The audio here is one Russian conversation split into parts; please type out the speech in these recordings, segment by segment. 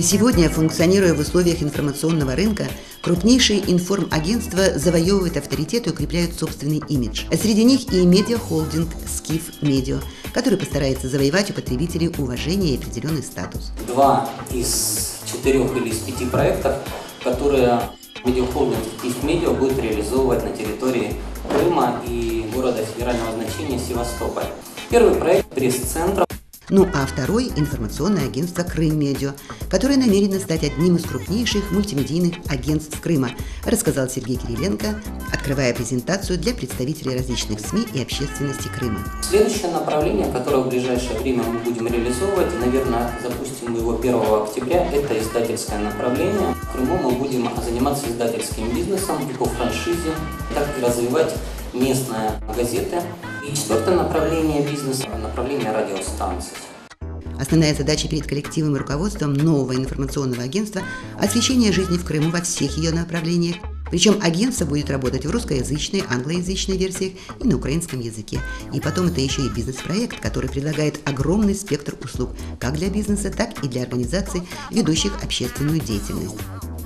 Сегодня, функционируя в условиях информационного рынка, крупнейшие информагентства завоевывают авторитет и укрепляют собственный имидж. Среди них и медиахолдинг «Скиф Медиа», который постарается завоевать у потребителей уважение и определенный статус. 2 из 4 или из 5 проектов, которые медиахолдинг «Скиф Медиа» будет реализовывать на территории Крыма и города федерального значения Севастополь. Первый проект пресс-центра. Ну а второй – информационное агентство «Крым Медиа», которое намерено стать одним из крупнейших мультимедийных агентств Крыма, рассказал Сергей Кириленко, открывая презентацию для представителей различных СМИ и общественности Крыма. Следующее направление, которое в ближайшее время мы будем реализовывать, наверное, запустим его 1 октября, это издательское направление. В Крыму мы будем заниматься издательским бизнесом и по франшизе, так и развивать местные газеты. И 4 направление бизнеса – направление радиостанций. Основная задача перед коллективом и руководством нового информационного агентства – освещение жизни в Крыму во всех ее направлениях. Причем агентство будет работать в русскоязычной, англоязычной версиях и на украинском языке. И потом это еще и бизнес-проект, который предлагает огромный спектр услуг как для бизнеса, так и для организаций, ведущих общественную деятельность.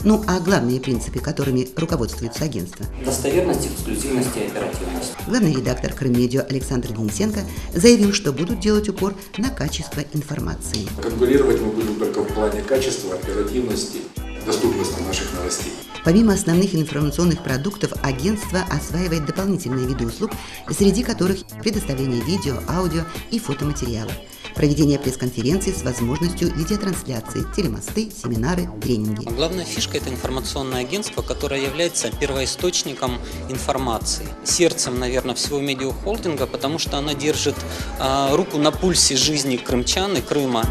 Ну а главные принципы, которыми руководствуется агентство? Достоверность, эксклюзивность и оперативность. Главный редактор «Крым Медиа» Александр Денисенко заявил, что будут делать упор на качество информации. Конкурировать мы будем только в плане качества, оперативности, доступности наших новостей. Помимо основных информационных продуктов, агентство осваивает дополнительные виды услуг, среди которых предоставление видео, аудио и фотоматериалов, проведение пресс-конференций с возможностью видеотрансляции, телемосты, семинары, тренинги. Главная фишка – это информационное агентство, которое является первоисточником информации. Сердцем, наверное, всего медиахолдинга, потому что она держит руку на пульсе жизни крымчан и Крыма.